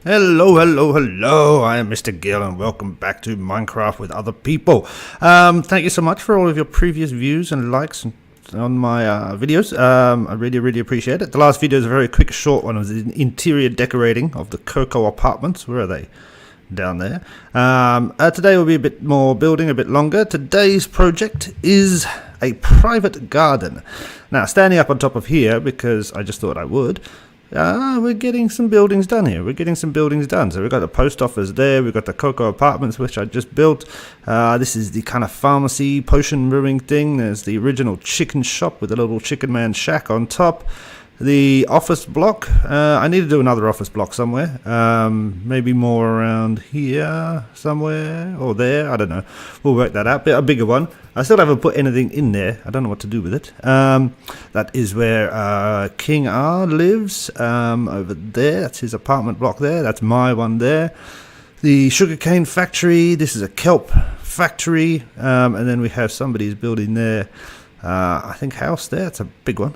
Hello, hello, hello. I am Mr. Gill and welcome back to Minecraft with other people. Thank you so much for all of your previous views and likes on my videos. I really appreciate it. The last video is a very quick, short one. It was the interior decorating of the Cocoa apartments. Where are they? Down there. Today will be a bit more building, a bit longer. Today's project is a private garden. Now, standing up on top of here, because I just thought I would, we're getting some buildings done here. We're getting some buildings done. So we've got the post office there. We've got the Cocoa apartments, which I just built. This is the kind of pharmacy, potion brewing thing. There's the original chicken shop with a little chicken man shack on top. The office block. I need to do another office block somewhere. Maybe more around here somewhere or there. I don't know. We'll work that out. A bigger one. I still haven't put anything in there. I don't know what to do with it. That is where King R lives. Over there. That's his apartment block there. That's my one there. The sugarcane factory. This is a kelp factory. And then we have somebody's building there. I think house there, it's a big one.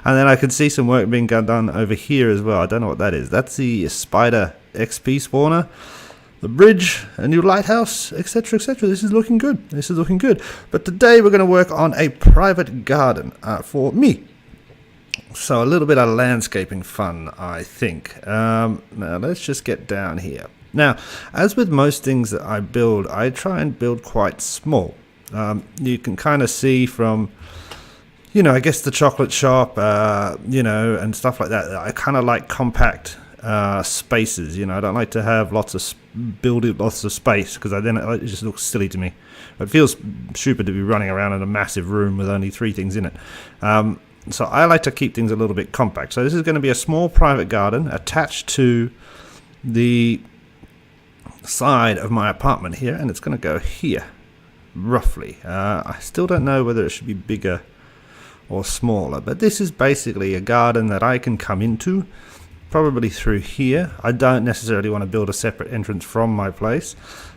And then I can see some work being done over here as well. I don't know what that is. That's the spider XP spawner, the bridge, a new lighthouse, etc, etc. This is looking good. This is looking good. But today we're going to work on a private garden for me. So a little bit of landscaping fun, I think. Now let's just get down here. Now, as with most things that I build, I try and build quite small. You can kind of see from, I guess the chocolate shop, and stuff like that. I kind of like compact spaces. I don't like to have lots of space because then it just looks silly to me. It feels stupid to be running around in a massive room with only 3 things in it. So I like to keep things a little bit compact. So this is going to be a small private garden attached to the side of my apartment here, and it's going to go here. Roughly. I still don't know whether it should be bigger or smaller, but this is basically a garden that I can come into probably through here. I don't necessarily want to build a separate entrance from my place.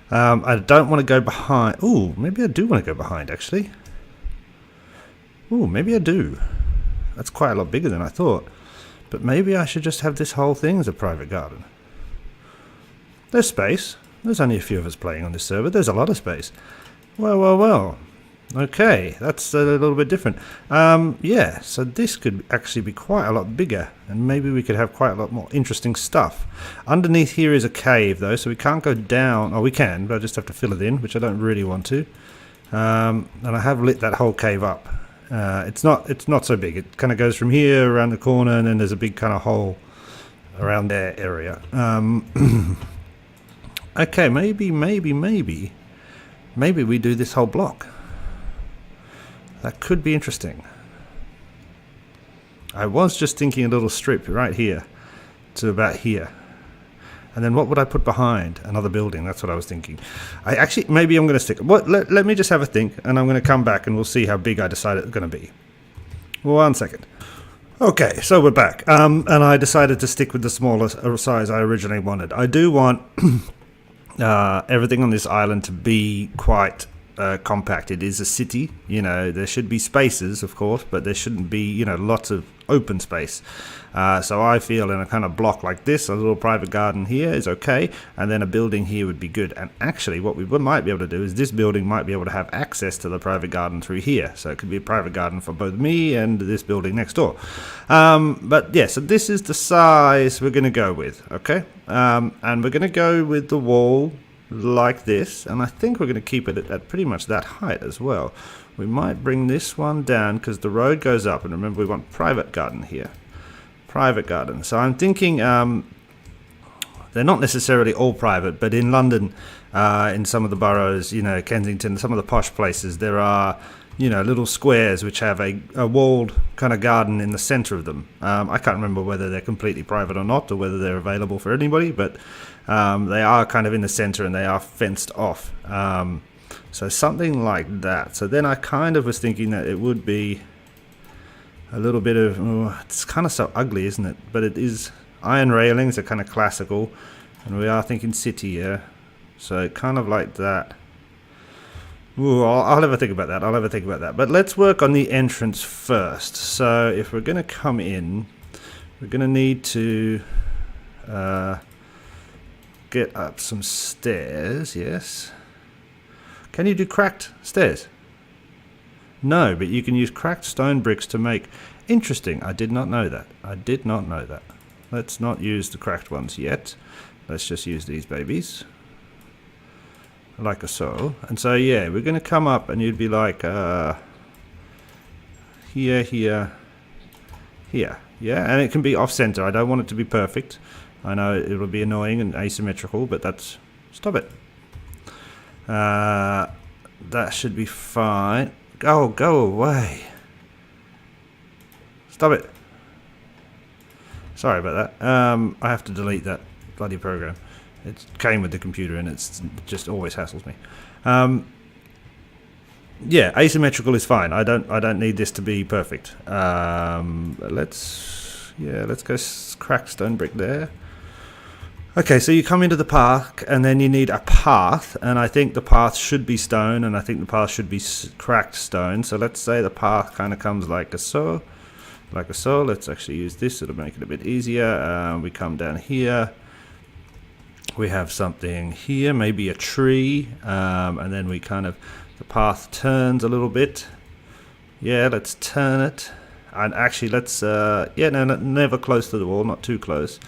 I don't want to go behind. Ooh, maybe I do want to go behind actually. Ooh, maybe I do. That's quite a lot bigger than I thought, but maybe I should just have this whole thing as a private garden. There's space. There's only a few of us playing on this server. There's a lot of space. Well. Okay, that's a little bit different. Yeah, so this could actually be quite a lot bigger, and maybe we could have quite a lot more interesting stuff. Underneath here is a cave, though, so we can't go down. Oh, we can, but I just have to fill it in, which I don't really want to. And I have lit that whole cave up. It's not so big. It kind of goes from here around the corner, and then there's a big kind of hole around their area. Okay, maybe we do this whole block. That could be interesting. I was just thinking a little strip right here to about here. And then what would I put behind? Another building, that's what I was thinking. Maybe I'm going to stick. Let me just have a think, and I'm going to come back and we'll see how big I decide it's going to be. 1 second. Okay, so we're back. And I decided to stick with the smaller size I originally wanted. I do want everything on this island to be quite compact. It is a city, there should be spaces, of course, but there shouldn't be, lots of open space. So I feel in a kind of block like this, a little private garden here is okay, and then a building here would be good. And actually what we might be able to do is this building might be able to have access to the private garden through here. So it could be a private garden for both me and this building next door. But yeah, so this is the size we're going to go with, okay? And we're going to go with the wall like this, and I think we're going to keep it at pretty much that height as well. We might bring this one down because the road goes up, and remember we want private garden here. Private garden. So I'm thinking they're not necessarily all private, but in London, in some of the boroughs, Kensington, some of the posh places, there are little squares which have a walled kind of garden in the center of them. I can't remember whether they're completely private or not, or whether they're available for anybody, but they are kind of in the center and they are fenced off. So something like that. So then I kind of was thinking that it would be a little bit of, it's kind of so ugly, isn't it? But it is iron railings are kind of classical, and we are thinking city here. So kind of like that. Ooh, I'll have a think about that. But let's work on the entrance first. So if we're going to come in, we're going to need to Get up some stairs, yes. Can you do cracked stairs? No, but you can use cracked stone bricks to make... Interesting, I did not know that. I did not know that. Let's not use the cracked ones yet. Let's just use these babies. Like a so. And so, yeah, we're going to come up and you'd be like, here, here, here. Yeah, and it can be off-center. I don't want it to be perfect. I know it'll be annoying and asymmetrical, but that's... Stop it. That should be fine. Oh, go away. Stop it. Sorry about that. I have to delete that bloody program. It came with the computer and it just always hassles me. Yeah, asymmetrical is fine. I don't need this to be perfect. Let's go crack stone brick there. Okay, so you come into the park and then you need a path, and I think the path should be stone, and I think the path should be cracked stone. So let's say the path kind of comes like a so. Like a so. Let's actually use this, it'll make it a bit easier. We come down here. We have something here, maybe a tree, and then we kind of, the path turns a little bit. Yeah, let's turn it. And actually let's, yeah, no, never close to the wall, not too close.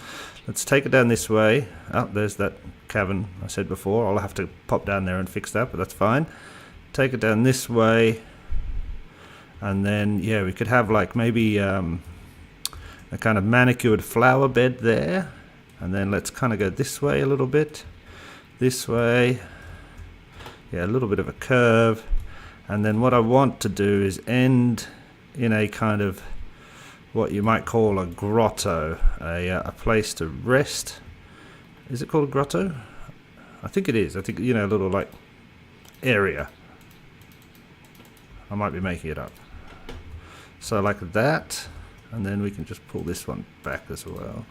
Let's take it down this way. Oh, there's that cavern I said before. I'll have to pop down there and fix that, but that's fine. Take it down this way. And then, yeah, we could have like maybe a kind of manicured flower bed there. And then let's kind of go this way a little bit. This way. Yeah, a little bit of a curve. And then what I want to do is end in a kind of what you might call a grotto, a place to rest. Is it called a grotto? I think it is. I think, you know, a little like area. I might be making it up. So like that, and then we can just pull this one back as well.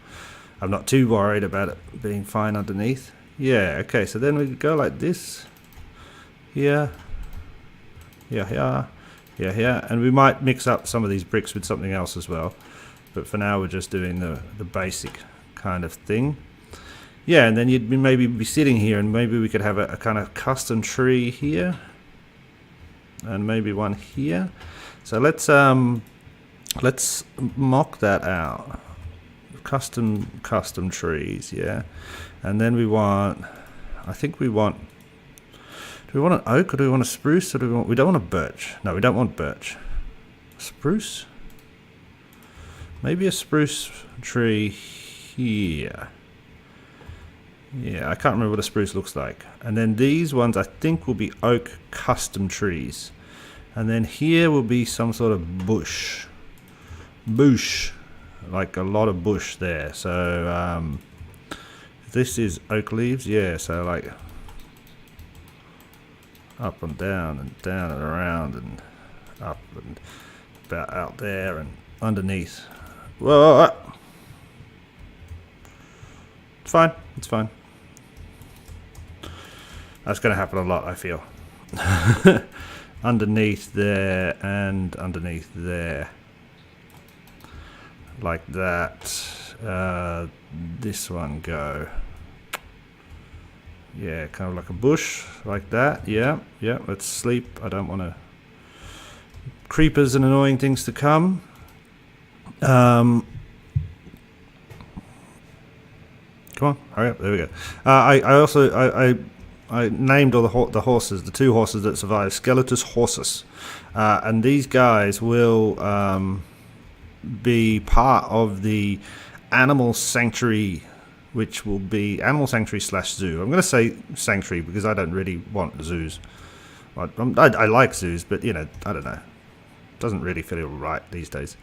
I'm not too worried about it being fine underneath. Yeah, okay, so then we go like this. Here. Here, here. Yeah, yeah, and we might mix up some of these bricks with something else as well. But for now, we're just doing the basic kind of thing. Yeah, and then you'd maybe be sitting here, and maybe we could have a kind of custom tree here. And maybe one here. So let's mock that out. Custom trees, yeah. And then we want, I think we want, do we want an oak or do we want a spruce or do we don't want a birch. No, we don't want birch. Spruce? Maybe a spruce tree here. Yeah, I can't remember what a spruce looks like. And then these ones I think will be oak custom trees. And then here will be some sort of bush. Bush. Like a lot of bush there. So this is oak leaves, yeah, so like up and down and around and up and about out there and underneath. Whoa. It's fine, it's fine. That's going to happen a lot, I feel. Underneath there and underneath there. Like that. This one go. Yeah, kind of like a bush, like that. Yeah, yeah, let's sleep. I don't want to... Creepers and annoying things to come. Come on, hurry up. There we go. I named all the horses, the two horses that survived, Skeletus horses. And these guys will be part of the animal sanctuary, which will be animal sanctuary / zoo. I'm going to say sanctuary because I don't really want zoos. I like zoos, but, you know, I don't know. It doesn't really feel right these days.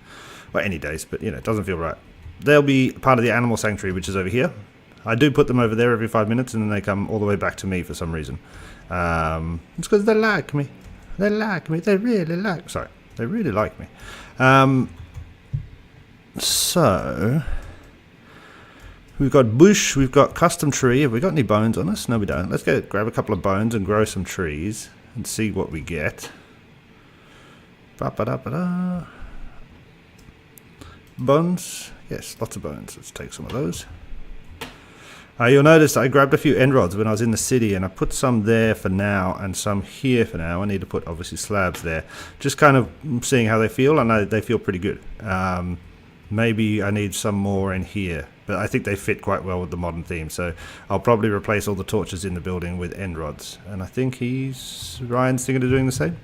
Well, any days, but, you know, it doesn't feel right. They'll be part of the animal sanctuary, which is over here. I do put them over there every 5 minutes, and then they come all the way back to me for some reason. It's because they like me. They like me. They really like... Sorry. They really like me. So... We've got bush, we've got custom tree. Have we got any bones on us? No, we don't. Let's go grab a couple of bones and grow some trees and see what we get. Ba-ba-da-ba-da. Bones. Yes, lots of bones. Let's take some of those. You'll notice I grabbed a few end rods when I was in the city, and I put some there for now and some here for now. I need to put obviously slabs there, just kind of seeing how they feel. I know they feel pretty good. Maybe I need some more in here, but I think they fit quite well with the modern theme, so I'll probably replace all the torches in the building with end rods, and I think Ryan's thinking of doing the same.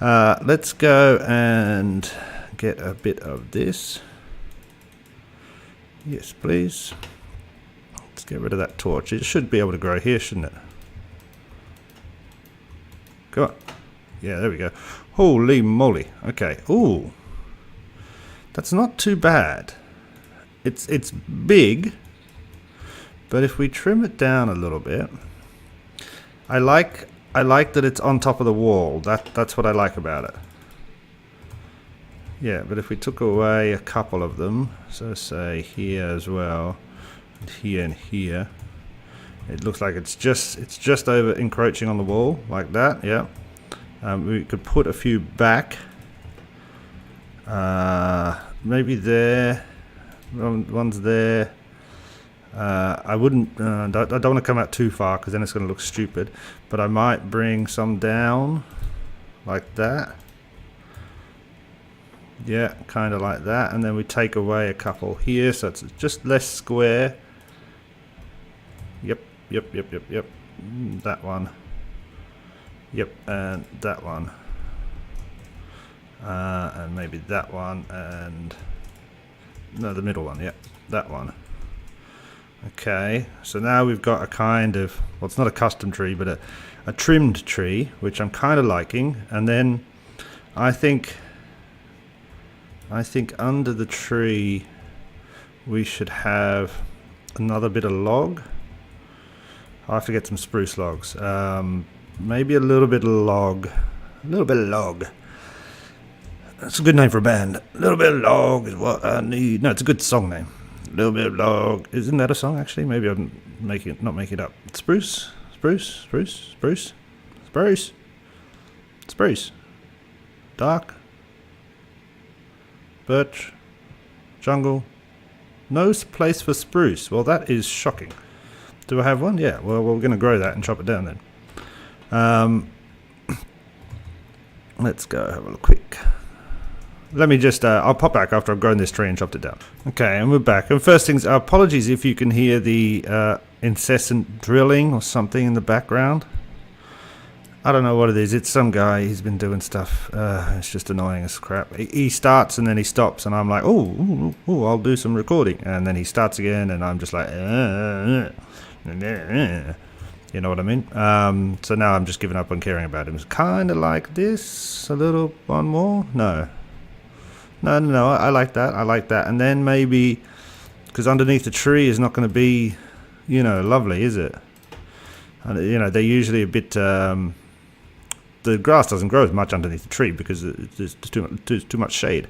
Let's go and get a bit of this. Yes, please. Let's get rid of that torch. It should be able to grow here, shouldn't it? Come on. Yeah, there we go. Holy moly. Okay. Ooh. That's not too bad. It's big, but if we trim it down a little bit, I like that it's on top of the wall. That's what I like about it. Yeah, but if we took away a couple of them, so say here as well, and here, it looks like it's just over encroaching on the wall like that. Yeah, we could put a few back. Maybe there. One's there. I wouldn't. I don't want to come out too far because then it's going to look stupid. But I might bring some down, like that. Yeah, kind of like that, and then we take away a couple here, so it's just less square. Yep. That one. Yep, and that one. And maybe that one, and no, the middle one. Yep, that one. Okay, so now we've got a kind of, well, it's not a custom tree, but a trimmed tree, which I'm kind of liking. And then I think under the tree we should have another bit of log. I'll have to get some spruce logs. Maybe a little bit of log. A little bit of log. That's a good name for a band. A little bit of log is what I need. No, it's a good song name. A little bit of log. Isn't that a song, actually? Maybe I'm not making it up. Spruce. Dark. Birch. Jungle. No place for spruce. Well, that is shocking. Do I have one? Yeah. Well, we're going to grow that and chop it down then. Let's go have a look quick. Let me just, I'll pop back after I've grown this tree and chopped it down. Okay, and we're back. And first things, apologies if you can hear the incessant drilling or something in the background. I don't know what it is. It's some guy. He's been doing stuff. It's just annoying as crap. He starts and then he stops, and I'm like, oh, I'll do some recording. And then he starts again, and I'm just like, you know what I mean? So now I'm just giving up on caring about him. It's kind of like this. A little one more. No, I like that. And then maybe, because underneath the tree is not going to be, lovely, is it? And, they're usually a bit, the grass doesn't grow as much underneath the tree because there's too much shade.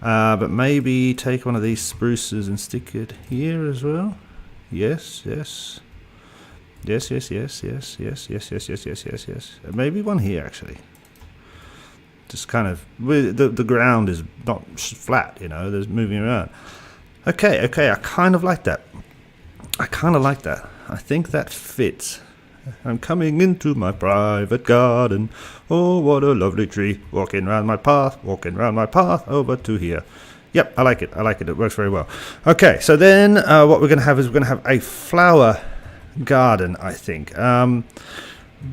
But maybe take one of these spruces and stick it here as well. Yes. Maybe one here, actually. Just kind of, the ground is not flat, there's moving around. Okay, I kind of like that. I think that fits. I'm coming into my private garden. Oh, what a lovely tree. Walking around my path over to here. Yep, I like it. It works very well. Okay, so then what we're going to have is we're going to have a flower garden, I think.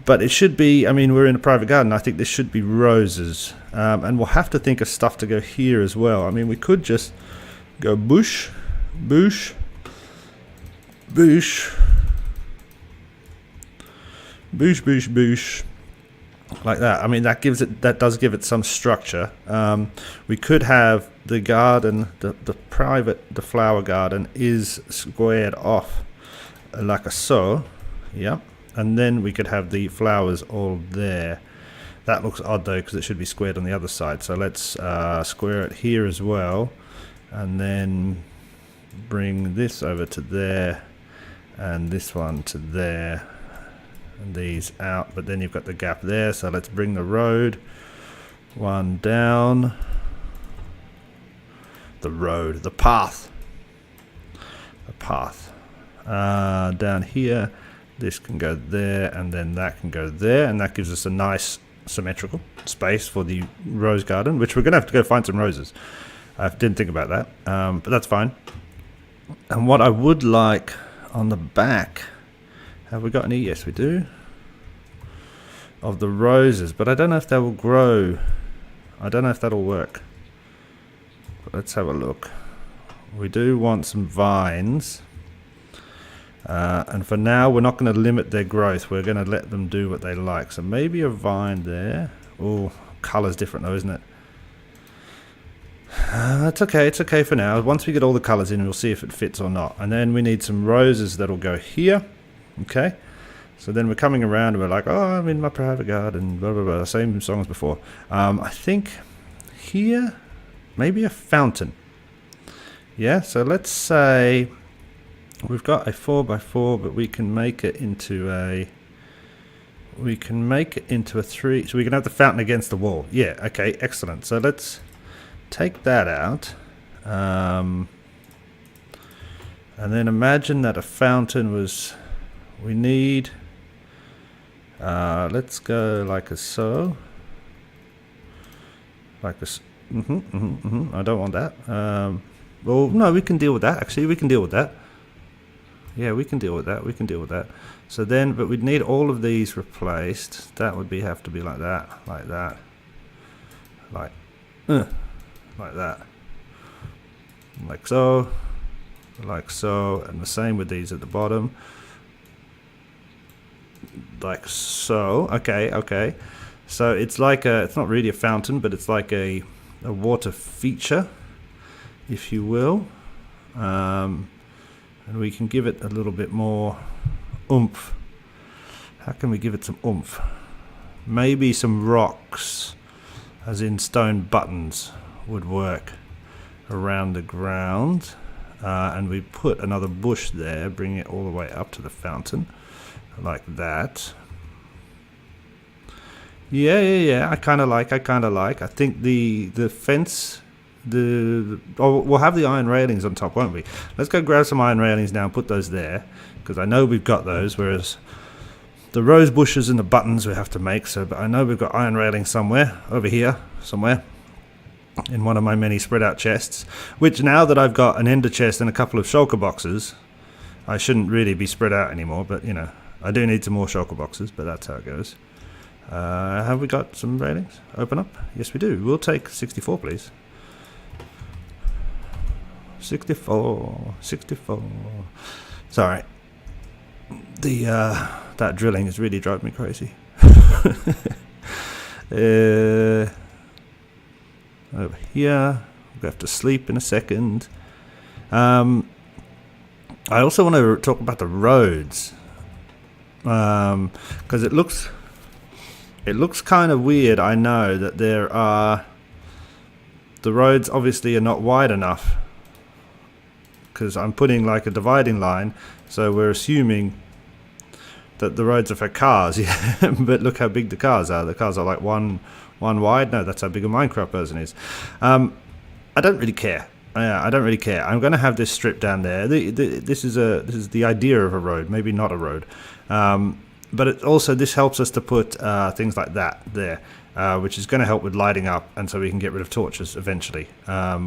But it should be, we're in a private garden. I think this should be roses. And we'll have to think of stuff to go here as well. We could just go bush, like that. That does give it some structure. We could have the garden, the flower garden is squared off like a so. Yep. And then we could have the flowers all there. That looks odd though, because it should be squared on the other side. So let's square it here as well, and then bring this over to there, and this one to there, and these out. But then you've got the gap there. So let's bring the road one down. The path. down here. This can go there, and then that can go there, and that gives us a nice symmetrical space for the rose garden, which we're going to have to go find some roses. I didn't think about that, but that's fine. And what I would like on the back, have we got any? Yes, we do. Of the roses, but I don't know if they will grow. I don't know if that'll work. But let's have a look. We do want some vines. And for now, we're not going to limit their growth. We're going to let them do what they like. So maybe a vine there. Oh, colour's different though, isn't it? It's okay. It's okay for now. Once we get all the colours in, we'll see if it fits or not. And then we need some roses that'll go here. Okay. So then we're coming around and we're like, oh, I'm in my private garden. Blah, blah, blah. Same song as before. I think here, maybe a fountain. Yeah. So let's say... we've got a 4x4, but we can make it into a... we can make it into a 3... so we can have the fountain against the wall. Yeah, okay, excellent. So let's take that out. And then imagine that a fountain was... we need... let's go like a so. Like a... I don't want that. Well, no, we can deal with that, actually. We can deal with that. Yeah, we can deal with that. We can deal with that. So then, but we'd need all of these replaced. That would be have to be like that, like that, like that, like so, and the same with these at the bottom, like so. Okay, okay. So it's like a, it's not really a fountain, but it's like a water feature, if you will. And we can give it a little bit more oomph. How can we give it some oomph? Maybe some rocks, as in stone buttons, would work around the ground. And we put another bush there, bring it all the way up to the fountain, like that. Yeah. I kind of like. I think the fence... we'll have the iron railings on top, won't we? Let's go grab some iron railings now and put those there, because I know we've got those, whereas the rose bushes and the buttons we have to make. So, but I know we've got iron railings somewhere over here, somewhere in one of my many spread out chests, which now that I've got an ender chest and a couple of shulker boxes, I shouldn't really be spread out anymore, but you know, I do need some more shulker boxes, but that's how it goes. Have we got some railings? Open up? Yes, we do. We'll take 64, please. 64. Sorry. That drilling is really driving me crazy. Over here. We have to sleep in a second. I also want to talk about the roads. Because it looks kind of weird, I know, that there are... the roads obviously are not wide enough. Because I'm putting like a dividing line, so we're assuming that the roads are for cars. Yeah, but look how big the cars are. The cars are like one wide. No, that's how big a Minecraft person is. I don't really care. I don't really care. I'm going to have this strip down there. This is the idea of a road, maybe not a road. But it also, this helps us to put things like that there, which is going to help with lighting up, and so we can get rid of torches eventually,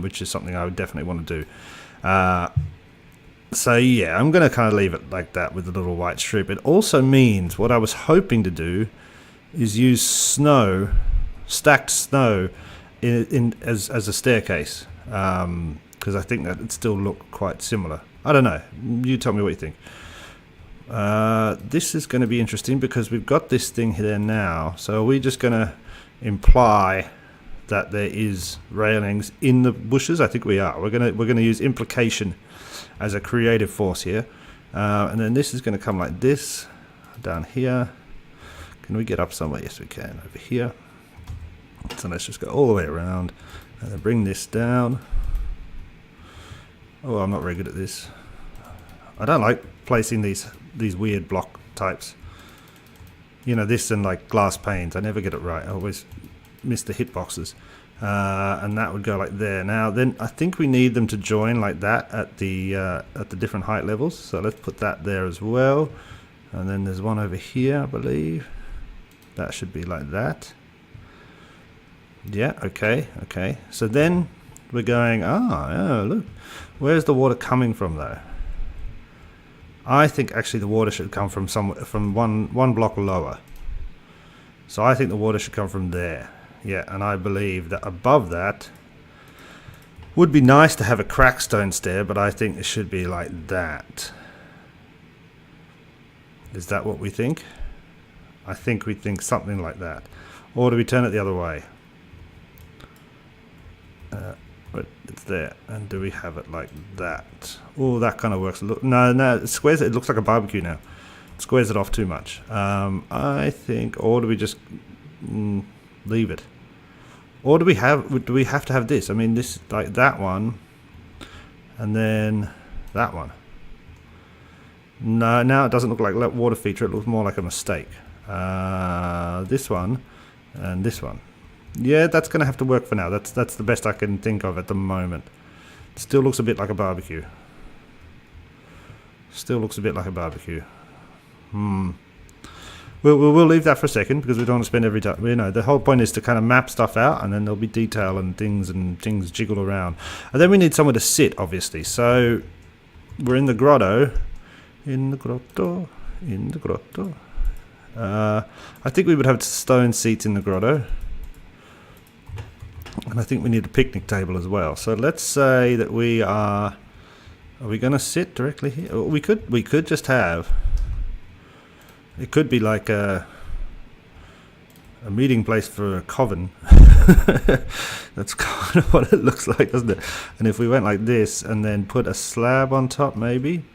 which is something I would definitely want to do. So yeah, I'm going to kind of leave it like that with a little white strip. It also means what I was hoping to do is use snow, stacked snow, as a staircase, because I think that it'd still look quite similar. I don't know. You tell me what you think. This is going to be interesting because we've got this thing here now. So are we just going to imply that there is railings in the bushes? I think we are. We're gonna use implication as a creative force here, and then this is going to come like this down here. Can we get up somewhere? Yes, we can. Over here. So let's just go all the way around and then bring this down. Oh, I'm not very good at this. I don't like placing these weird block types. You know, this and like glass panes. I never get it right. I always miss the hitboxes. and that would go like there. Now then I think we need them to join like that at the different height levels, so let's put that there as well. And then there's one over here, I believe. That should be like that. Yeah, okay, okay. So then we're going, oh, look, where's the water coming from though? I think actually the water should come from one block lower. So I think the water should come from there. Yeah, and I believe that above that would be nice to have a crackstone stair, but I think it should be like that. Is that what we think? I think we think something like that. Or do we turn it the other way? But it's there. And do we have it like that? Oh, that kind of works. Look, no, it squares it. It looks like a barbecue now. It squares it off too much. I think, or do we just leave it? Or do we have to have this? I mean, this like that one, and then that one. No, now it doesn't look like a water feature. It looks more like a mistake. This one and this one. Yeah, that's going to have to work for now. That's the best I can think of at the moment. It still looks a bit like a barbecue. Still looks a bit like a barbecue. We'll leave that for a second because we don't want to spend every time. You know, the whole point is to kind of map stuff out, and then there'll be detail and things jiggle around. And then we need somewhere to sit, obviously. So we're in the grotto. In the grotto. I think we would have stone seats in the grotto. And I think we need a picnic table as well. So let's say that we are we going to sit directly here? We could just have, it could be like a meeting place for a coven. That's kind of what it looks like, doesn't it? And if we went like this and then put a slab on top, maybe.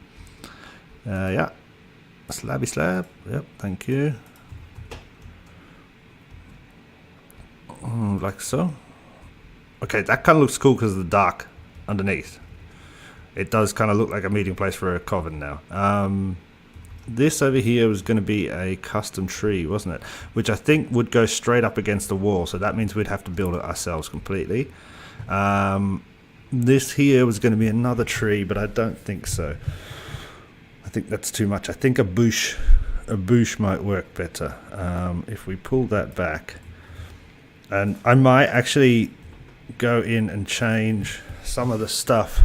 Yeah, a slabby slab. Yep, thank you. Like so. Okay, that kind of looks cool because of the dark underneath. It does kind of look like a meeting place for a coven now. This over here was going to be a custom tree, wasn't it? Which I think would go straight up against the wall, so that means we'd have to build it ourselves completely. This here was going to be another tree, but I don't think so. I think that's too much. I think a bush might work better. If we pull that back, and I might actually go in and change some of the stuff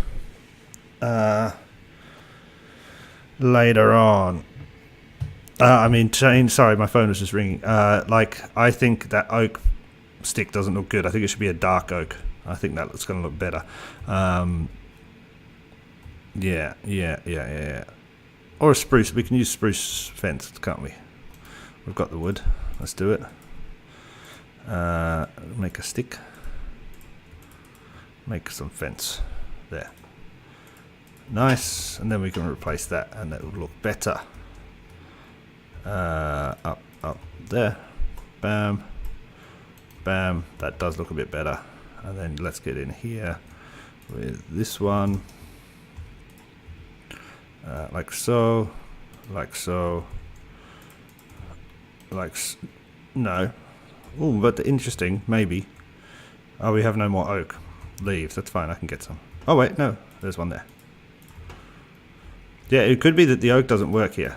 later on. Sorry, my phone was just ringing. Like, I think that oak stick doesn't look good. I think it should be a dark oak. I think that's going to look better. Yeah. Or a spruce. We can use spruce fence, can't we? We've got the wood. Let's do it. Make a stick. Make some fence. There. Nice. And then we can replace that and that will look better. Up there. Bam. Bam. That does look a bit better. And then let's get in here with this one. Like so. Like so. No. Oh, but interesting. Maybe. Oh, we have no more oak leaves. That's fine. I can get some. Oh, wait. No. There's one there. Yeah, it could be that the oak doesn't work here.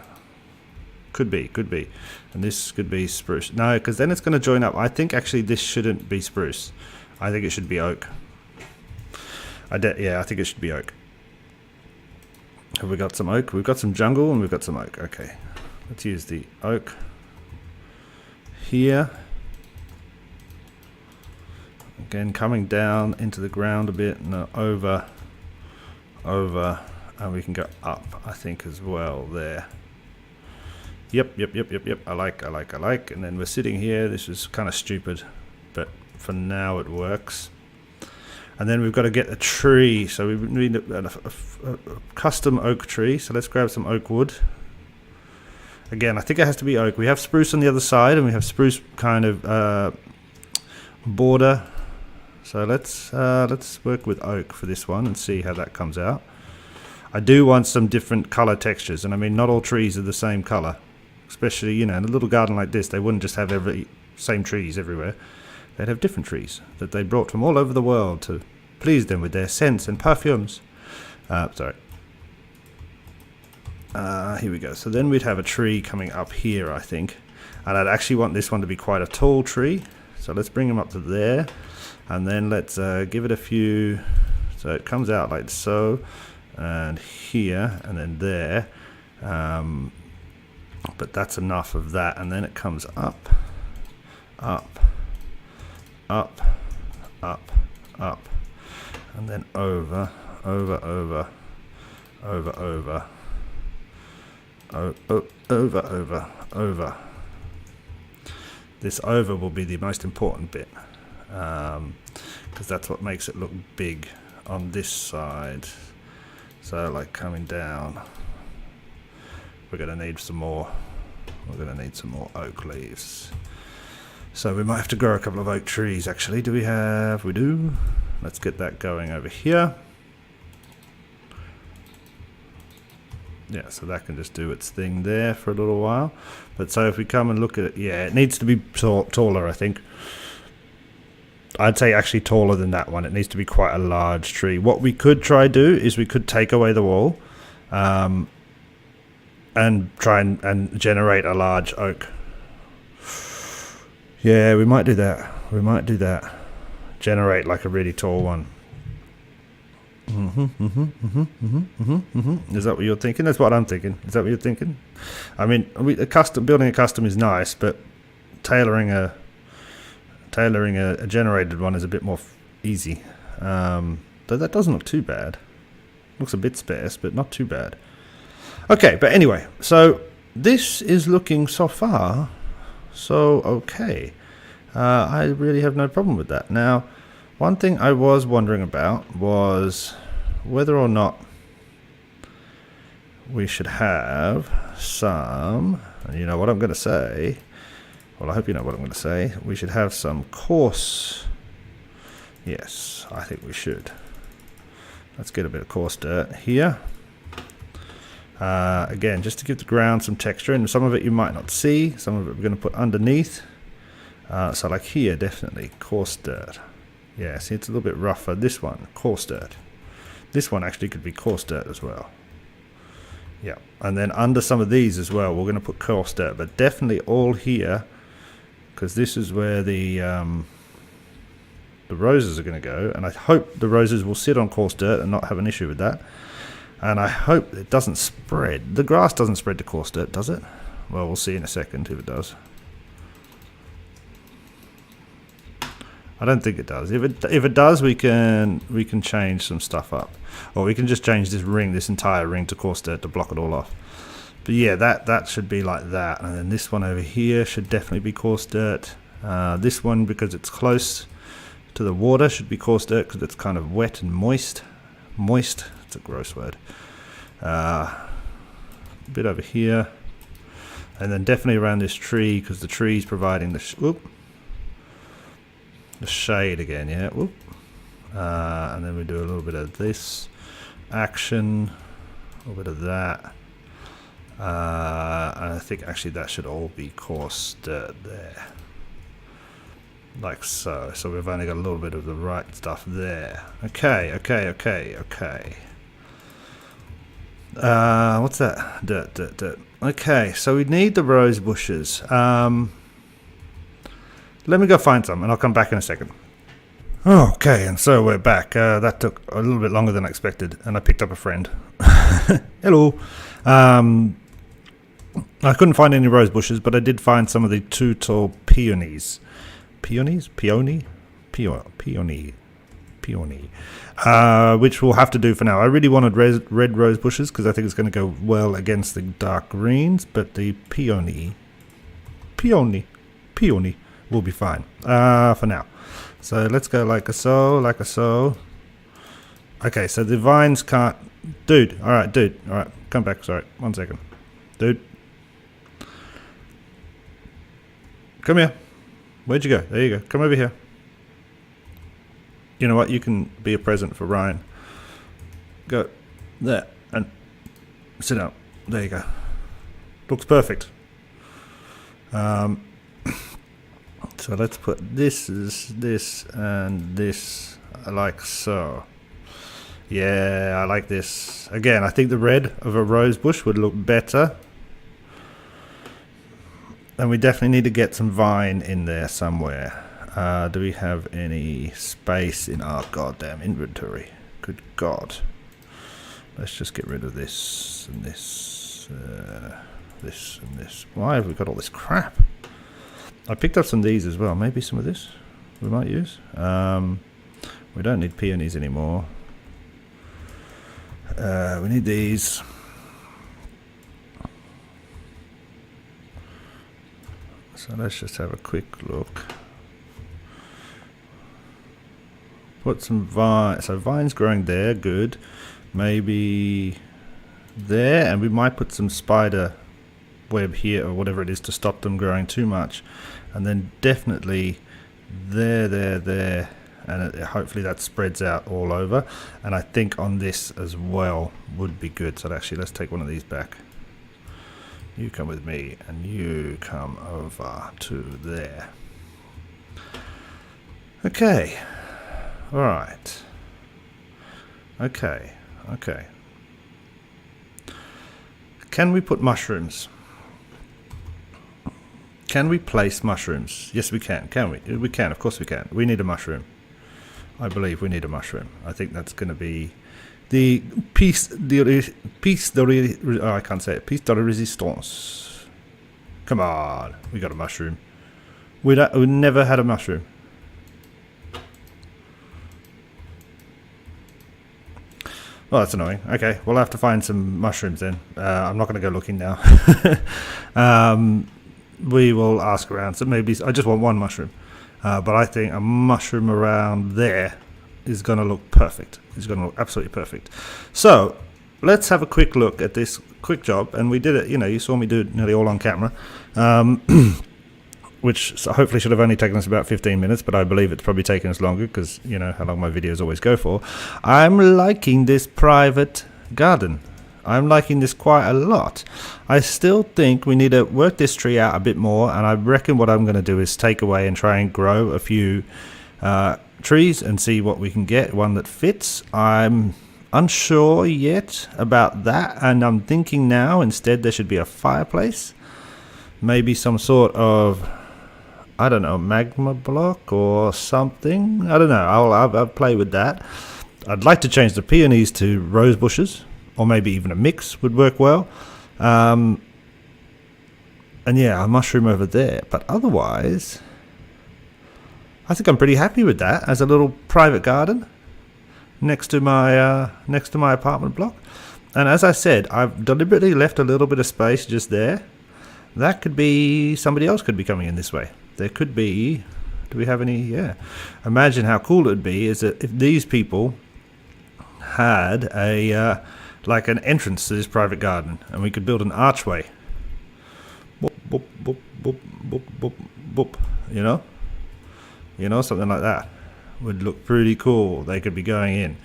Could be. And this could be spruce. No, because then it's going to join up. I think actually this shouldn't be spruce. I think it should be oak. I think it should be oak. Have we got some oak? We've got some jungle and we've got some oak. Okay. Let's use the oak here. Again, coming down into the ground a bit. No, over. And we can go up, I think, as well there. Yep. I like. And then we're sitting here. This is kind of stupid, but for now it works. And then we've got to get a tree. So we need a custom oak tree. So let's grab some oak wood. Again, I think it has to be oak. We have spruce on the other side, and we have spruce kind of border. So let's work with oak for this one and see how that comes out. I do want some different color textures, and I mean, not all trees are the same color. Especially, in a little garden like this, they wouldn't just have same trees everywhere. they'd have different trees that they brought from all over the world to please them with their scents and perfumes. Sorry. Here we go. So then we'd have a tree coming up here, I think. And I'd actually want this one to be quite a tall tree. So let's bring him up to there. And then let's give it a few... So it comes out like so. And here. And then there. But that's enough of that. And then it comes up. Up. Up. Up. Up. And then over. Over. Over. Over. Over. Over. This over will be the most important bit, because that's what makes it look big on this side. So like coming down, we're going to need some more. We're going to need some more oak leaves. So we might have to grow a couple of oak trees actually. Do we have? We do. Let's get that going over here. Yeah, so that can just do its thing there for a little while. But so if we come and look at it, yeah, it needs to be taller, I think. I'd say actually taller than that one. It needs to be quite a large tree. What we could try do is we could take away the wall and try and generate a large oak. Yeah, we might do that. We might do that. Generate like a really tall one. Is that what you're thinking? That's what I'm thinking. Is that what you're thinking? I mean, building a custom is nice, but tailoring a generated one is a bit more easy. Though that doesn't look too bad. Looks a bit sparse, but not too bad. Okay, but anyway, so this is looking so far so okay. I really have no problem with that. Now, one thing I was wondering about was whether or not we should have some, and you know what I'm going to say, well I hope you know what I'm going to say, we should have some coarse, yes, I think we should. Let's get a bit of coarse dirt here. Again, just to give the ground some texture, and some of it you might not see, some of it we're going to put underneath. So like here, definitely coarse dirt. Yeah, see, it's a little bit rougher. This one, coarse dirt. This one actually could be coarse dirt as well. Yeah, and then under some of these as well, we're going to put coarse dirt, but definitely all here, because this is where the roses are going to go, and I hope the roses will sit on coarse dirt and not have an issue with that. And I hope it doesn't spread. The grass doesn't spread to coarse dirt, does it? Well, we'll see in a second if it does. I don't think it does. If it does, we can change some stuff up, or we can just change this entire ring to coarse dirt to block it all off. But yeah, that should be like that, and then this one over here should definitely be coarse dirt. This one, because it's close to the water, should be coarse dirt because it's kind of wet and moist. Moist. It's a gross word. A bit over here, and then definitely around this tree because the tree's providing the shade again, yeah. Whoop. And then we do a little bit of this action, a little bit of that. And I think actually that should all be coarse dirt there. Like so. So we've only got a little bit of the right stuff there. Okay. What's that? Dirt. Okay, so we need the rose bushes. Let me go find some, and I'll come back in a second. Okay, and so we're back. That took a little bit longer than I expected, and I picked up a friend. Hello. I couldn't find any rose bushes, but I did find some of the too tall peonies. Peonies? Peony? Peony. Which we'll have to do for now. I really wanted red rose bushes, because I think it's going to go well against the dark greens, but the peony will be fine for now. So let's go like a so. Okay, so the vines can't... Dude, alright, come back, sorry, 1 second. Dude. Come here. Where'd you go? There you go, come over here. You know what, you can be a present for Ryan. Go there, and sit down. There you go. Looks perfect. So let's put this and this like so. Yeah, I like this. Again, I think the red of a rose bush would look better. And we definitely need to get some vine in there somewhere. Do we have any space in our goddamn inventory? Good God. Let's just get rid of this and this, this and this. Why have we got all this crap? I picked up some of these as well. Maybe some of this we might use. We don't need peonies anymore. We need these. So let's just have a quick look. Put some vine. So vine's growing there, good. Maybe there, and we might put some spider web here or whatever it is to stop them growing too much. And then definitely there. And hopefully that spreads out all over. And I think on this as well would be good. So actually, let's take one of these back. You come with me, and you come over to there. Okay. All right. Okay. Can we put mushrooms? Can we place mushrooms? Yes, we can. Can we? We can. Of course we can. We need a mushroom. I believe we need a mushroom. I think that's going to be the piece de resistance. Come on, we got a mushroom. We never had a mushroom. Well, that's annoying. Okay, we'll have to find some mushrooms then. I'm not going to go looking now. We will ask around. So maybe I just want one mushroom. But I think a mushroom around there is going to look perfect. It's going to look absolutely perfect. So let's have a quick look at this quick job. And we did it, you saw me do it nearly all on camera, which hopefully should have only taken us about 15 minutes, but I believe it's probably taken us longer because, how long my videos always go for. I'm liking this private garden. I'm liking this quite a lot. I still think we need to work this tree out a bit more, and I reckon what I'm going to do is take away and try and grow a few trees and see what we can get, one that fits. I'm unsure yet about that, and I'm thinking now instead there should be a fireplace, maybe some sort of, I don't know, magma block or something. I don't know. I'll play with that. I'd like to change the peonies to rose bushes, or maybe even a mix would work well. And yeah, a mushroom over there. But otherwise, I think I'm pretty happy with that as a little private garden next to my apartment block. And as I said, I've deliberately left a little bit of space just there. That could be, somebody else could be coming in this way. There could be, do we have any? Yeah. Imagine how cool it would be is that if these people had a like an entrance to this private garden, and we could build an archway. Boop, boop, boop, boop, boop, boop, boop, something like that would look pretty cool. They could be going in,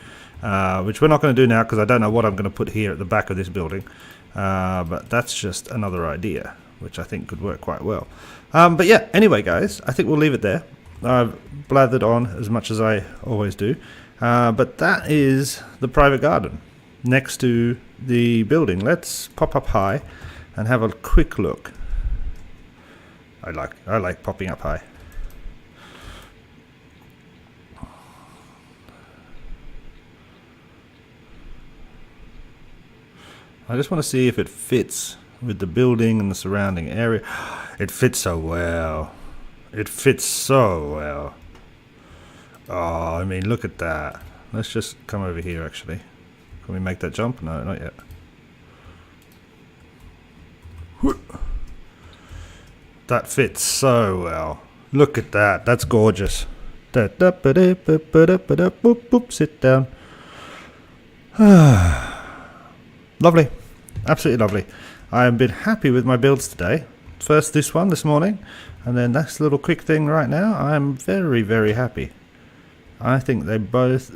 which we're not going to do now because I don't know what I'm going to put here at the back of this building. But that's just another idea, which I think could work quite well. But yeah, anyway, guys, I think we'll leave it there. I've blathered on as much as I always do. But that is the private garden next to the building. Let's pop up high and have a quick look. I like popping up high. I just want to see if it fits with the building and the surrounding area. It fits so well. It fits so well. Oh, I mean, look at that. Let's just come over here, actually. Can we make that jump? No, not yet. That fits so well. Look at that. That's gorgeous. Sit down. Lovely. Absolutely lovely. I've been happy with my builds today. First this one this morning, and then this little quick thing right now. I'm very, very happy. I think they both,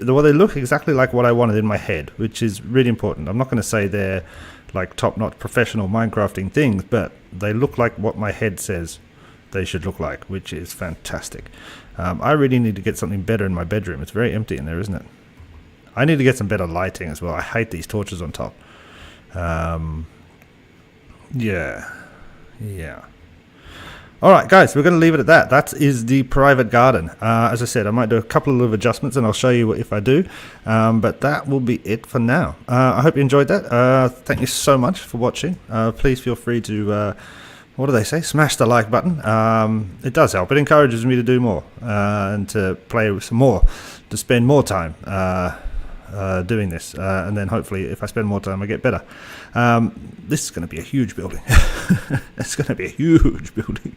well, they look exactly like what I wanted in my head, which is really important. I'm not going to say they're like top-notch professional Minecrafting things, but they look like what my head says they should look like, which is fantastic. I really need to get something better in my bedroom. It's very empty in there, isn't it? I need to get some better lighting as well. I hate these torches on top. Yeah. Alright guys, we're going to leave it at that. That is the private garden. As I said, I might do a couple of little adjustments and I'll show you if I do. But that will be it for now. I hope you enjoyed that. Thank you so much for watching. Please feel free to, what do they say? Smash the like button. It does help. It encourages me to do more and to play with some more, to spend more time doing this. And then hopefully if I spend more time I get better. This is going to be a huge building. It's going to be a huge building.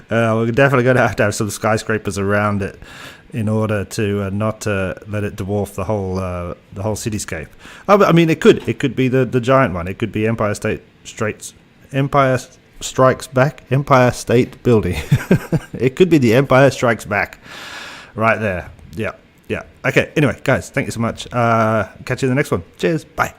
We're definitely going to have some skyscrapers around it in order to not let it dwarf the whole cityscape. But, I mean, it could be the giant one. It could be Empire Strikes Back, Empire State Building. It could be the Empire Strikes Back, right there. Yeah. Okay. Anyway, guys, thank you so much. Catch you in the next one. Cheers. Bye.